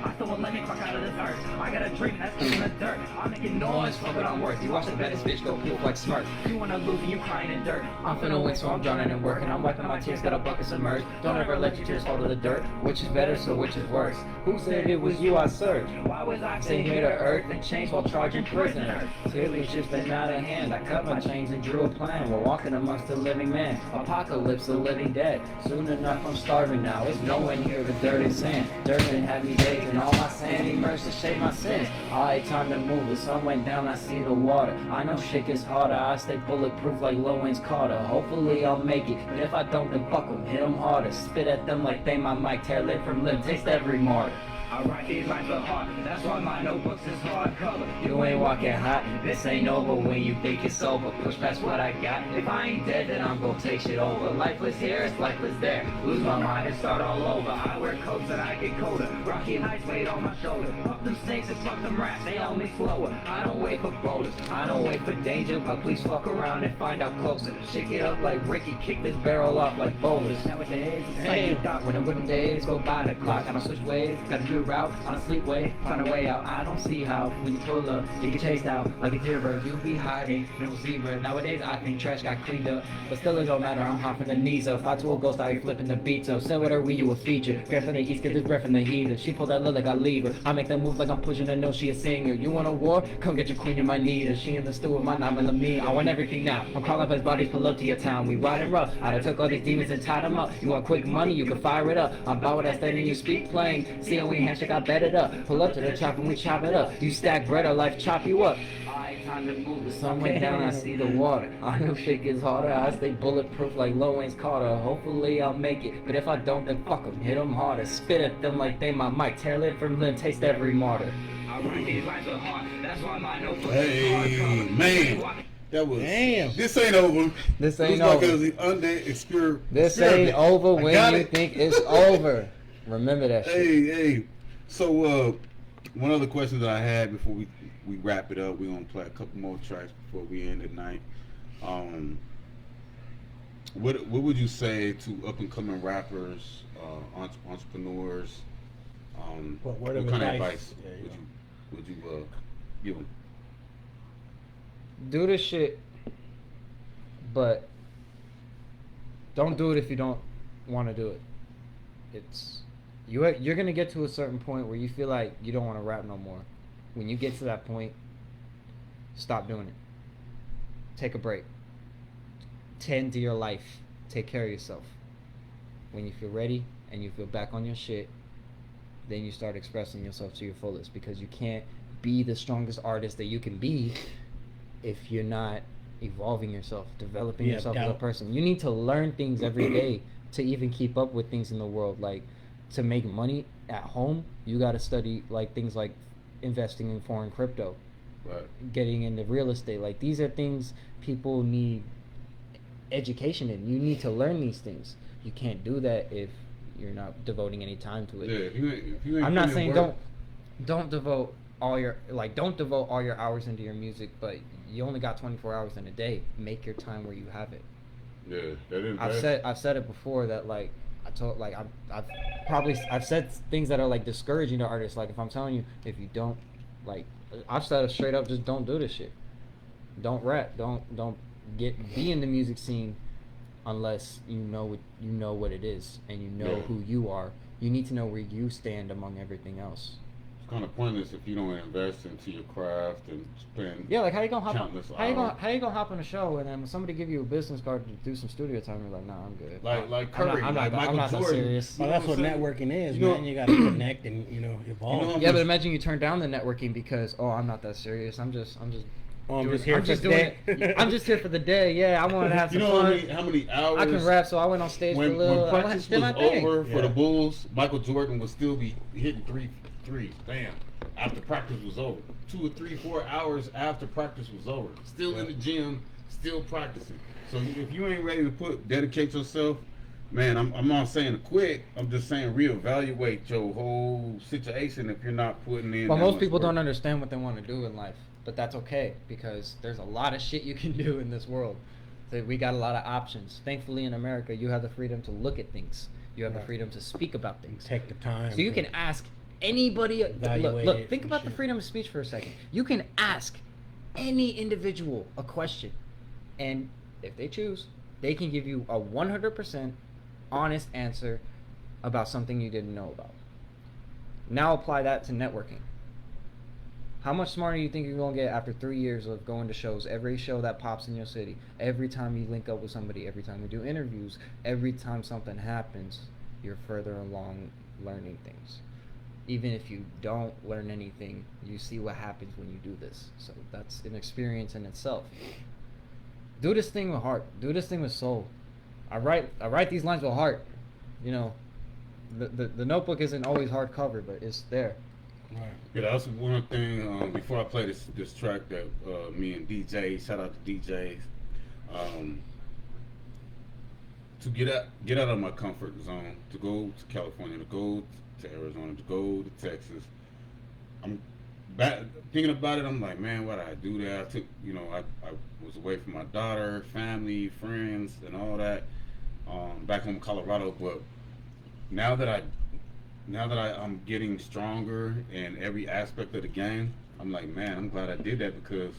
I still won't let me fuck out of this earth. I got a dream that's in the dirt. I'm making noise, fuck what I'm worth. You watch the baddest bitch go Puhf like Smurf. You wanna lose and you crying in dirt. I'm finna win, so I'm drowning and working. I'm wiping my tears, got a bucket submerged. Don't ever let your tears fall to the dirt. Which is better, so which is worse? Who said it was you I served? Why was I sitting here to earth and chains while charging prisoners? Clearly it's just been out of hand. I cut my chains and drew a plan. We're walking amongst the living man. Apocalypse, the living dead. Soon enough I'm starving now. It's nowhere near the dirt and sand. Dirt and heavy days and all my sand immersed to shade my sins. Alright, time to move. The sun went down, I see the water. I know shit gets harder. I stay bulletproof like Lowen's Carter. Hopefully I'll make it, but if I don't, then fuck them. Hit them harder. Spit at them like they my mic. Tear lip from lip. Taste every martyr. I write these lines up hard, that's why my notebooks is hardcover. You ain't walking hot, this ain't over when you think it's over. Push past what I got, if I ain't dead then I'm gonna take shit over. Lifeless here, it's lifeless there, lose my mind and start all over. I wear coats and I get colder, rocky heights weight on my shoulder. Fuck them snakes and fuck them rats, they only slower. I don't wait for boulders, I don't wait for danger, but please fuck around and find out closer. Shake it up like Ricky, kick this barrel off like boulders. Nowadays, it's like you thought when the wooden days go by the clock. Gotta switch ways, gotta do route on a sleep way, find a way out. I don't see how when you pull up, you get chased out like a deer bird. You be hiding, no zebra. Nowadays I think trash got cleaned up, but still it don't matter. I'm hopping the knees up. Fly to a ghost, I be flipping the beats up. Send with her, we you a feature. Breath from the east, get this breath from the heather. She pull that look like I leave her. I make that move like I'm pushing a note. She a singer. You want a war? Come get your queen in my need. She in the stew with my 9mm. I want everything now. I'm calling up his bodies, pull up to your town. We riding rough. I done took all these demons and tied them up. You want quick money? You can fire it up. I'm about with that steady you speak playing. See how we handshake, I bet it up. Pull up to the chop and we chop it up. You stack bread or life chop you up. I time to move. The sun went down, I see the water. I know shit gets harder. I stay bulletproof like Lowen's Carter. Hopefully I'll make it, but if I don't, then fuck them. Hit them harder. Spit at them like they my mic. Tear lip from limb, taste every martyr. I write these lines are hard. That's why my notebook is hardcover. Man. That was Damn. This ain't over. This ain't Looks over. Like it was the Undead Exspiravit. This ain't over I when got you it. think it's over. Remember that shit. Hey. So one other question that I had before we wrap it up, we're gonna play a couple more tracks before we end the night. What would you say to up and coming rappers, entrepreneurs? What word of kind of advice? advice Yeah, would you give them? Do this shit, but don't do it if you don't want to do it. you're gonna get to a certain point where you feel like you don't want to rap no more. When you get to that point, stop doing it. Take a break. Tend to your life. Take care of yourself. When you feel ready and you feel back on your shit, then you start expressing yourself to your fullest, because you can't be the strongest artist that you can be if you're not evolving yourself, developing yourself as a person. You need to learn things every day to even keep up with things in the world. Like, to make money at home, you got to study like things like investing in foreign crypto, Right. getting into real estate. Like, these are things people need education in. You need to learn these things. You can't do that if you're not devoting any time to it. Yeah, if you ain't I'm not putting in saying work- don't devote all your hours into your music, but you only got 24 hours in a day. Make your time where you have it. Yeah, that is. I've said it before that, like, I've said things that are like discouraging to artists. Like, if I'm telling you, if you don't, like, I've said it straight up, just don't do this shit. Don't rap. Don't be in the music scene unless you know what it is, and you know who you are. You need to know where you stand among everything else. It's kind of pointless if you don't invest into your craft and spend. Yeah, like, how you gonna countless hop on a show, and then when somebody give you a business card to do some studio time, you're like, nah, I'm good. Like Curry, I'm not Michael that Jordan. serious. Well, that's what networking is, man. You gotta connect and evolve. Yeah, but imagine you turn down the networking because, I'm not that serious. I'm just I'm just here for the day. I'm just here for the day. Yeah, I wanted to have some You know fun. how many hours? I can rap, so I went on stage for a When little. practice did was my thing. over for the Bulls, Michael Jordan would still be hitting threes. Bam. After practice was over, 2 or 3, 4 hours after practice was over, still in the gym, still practicing. So if you ain't ready to dedicate yourself, man, I'm not saying to quit. I'm just saying reevaluate your whole situation if you're not putting in. But that most much people work. don't understand what they want to do in life. But that's okay, because there's a lot of shit you can do in this world. So we got a lot of options. Thankfully, in America, you have the freedom to look at things. You have the freedom to speak about things. Take the time. So you can ask anybody. Evaluate Look, it think and about the shit. freedom of speech for a second. You can ask any individual a question, and if they choose, they can give you a 100% honest answer about something you didn't know about. Now apply that to networking. How much smarter do you think you're going to get after 3 years of going to shows, every show that pops in your city, every time you link up with somebody, every time you do interviews, every time something happens, you're further along learning things. Even if you don't learn anything, you see what happens when you do this. So that's an experience in itself. Do this thing with heart. Do this thing with soul. I write these lines with heart. You know, the notebook isn't always hardcover, but it's there. Right. Yeah, that's one thing. Before I play this track that me and DJ, shout out to DJs, to get out of my comfort zone, to go to California, to go to Arizona, to go to Texas. I'm thinking about it. I'm like, man, why did I do that? I took, I was away from my daughter, family, friends, and all that, back home in Colorado. But now that I'm getting stronger in every aspect of the game, I'm like, man, I'm glad I did that, because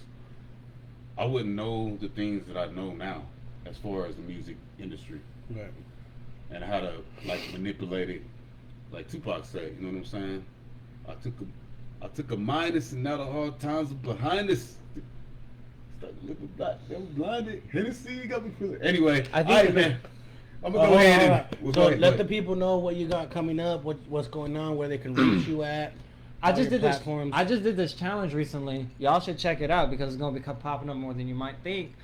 I wouldn't know the things that I know now as far as the music industry. Right. And how to, like, manipulate it, like Tupac said, you know what I'm saying? I took a minus, and now the hard times are behind us. Started looking back, they was blinded. Hennessy got me feeling. Anyway, I think all right, man. I'm gonna go Hold on, ahead hold and on. we'll So go ahead, let go the ahead. people know what you got coming up, what's going on, where they can reach you at. I all just your did this. platforms. I just did this challenge recently. Y'all should check it out, because it's gonna be popping up more than you might think.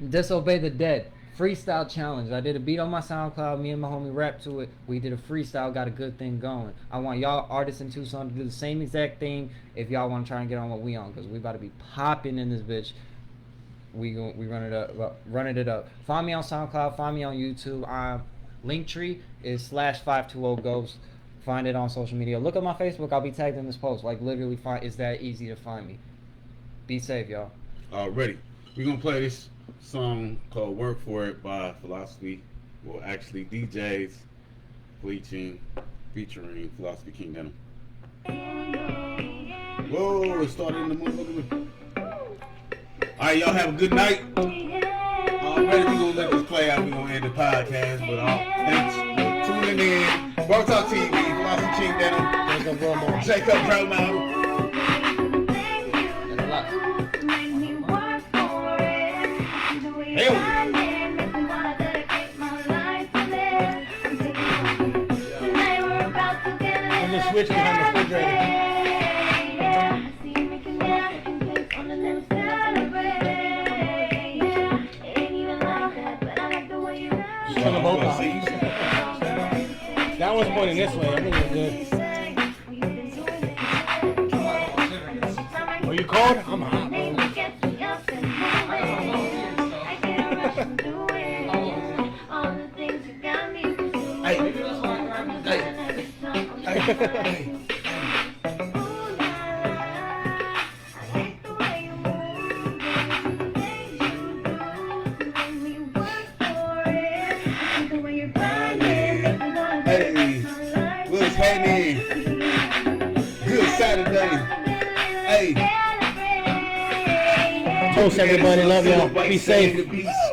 Disobey the Dead freestyle challenge. I did a beat on my SoundCloud. Me and my homie rapped to it. We did a freestyle, got a good thing going. I want y'all artists in Tucson to do the same exact thing if y'all want to try and get on what we on, because we about to be popping in this bitch. We running it up. Find me on SoundCloud. Find me on YouTube. Linktree is /520ghost. Find it on social media. Look at my Facebook. I'll be tagged in this post. Like, literally, it's that easy to find me. Be safe, y'all. Ready. We're gonna play this song called "Work for It" by Philosophy. Well, actually, DJs featuring Philosophy King Denim. Whoa! It started in the motherfucker. All right, y'all have a good night. Already, we're gonna let this play out. We're gonna end the podcast, but thanks for tuning in. Bar Talk TV, Philosophy King Denim, Jacob Romo. Jacob Promo. Hell yeah. And the switch behind the refrigerator. Turn the boat off. That one's pointing this way. I think it's good. Are you cold? I'm hot. What's happening? Good Saturday. Hey. Toast everybody. Love y'all. Be safe.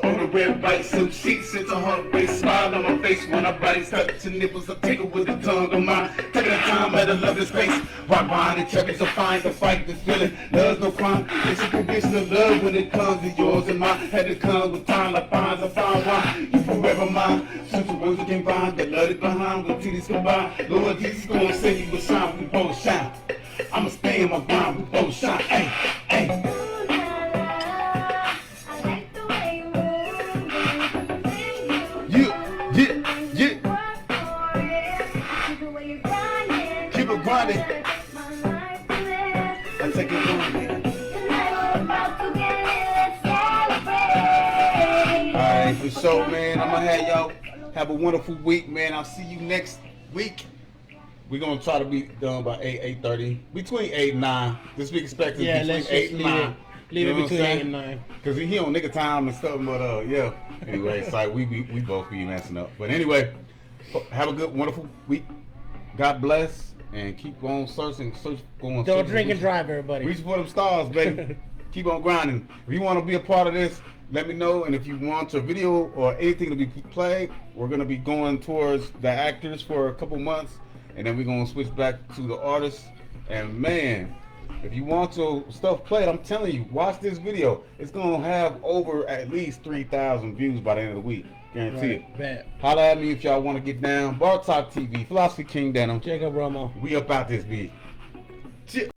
On the red bike, silk sheets, it's a heart rate, smile on my face when I bite, touch your nipples, I take it with the tongue of mine, taking the time at a lovely space, rock behind the checkers, I find the fight, this feeling, love's no crime, it's a condition of love when it comes to yours and mine, had it come with time, like finds, I find wine, you forever mine, since the words you can't find, that love it behind, when titties combine, Lord Jesus gonna send you a shine, we both shine, I'ma stay in my grind, we both shine, hey, hey. Keep it grinding. I take it grinding. Alright, for sure, man. I'm gonna have y'all have a wonderful week, man. I'll see you next week. We're gonna try to be done by 8:30. Between 8 and 9. This week expected Yeah, between let's 8 just and leave 9. it. Leave You know it what between I'm 8 saying? and 9. Cause he on nigga time and stuff, but yeah. Anyway, it's like we both be messing up. But anyway, have a good, wonderful week. God bless and keep on searching. Don't drink and drive, everybody. Reach for them stars, baby. Keep on grinding. If you want to be a part of this, let me know. And if you want a video or anything to be played, we're gonna be going towards the actors for a couple months, and then we're gonna switch back to the artists. And man, if you want your stuff played, I'm telling you, watch this video. It's gonna have over at least 3,000 views by the end of the week. Guarantee it. Bet. Holla at me if y'all want to get down. Bar Talk TV, Philosophy King Denim. Jacob Romo. We up out this beat.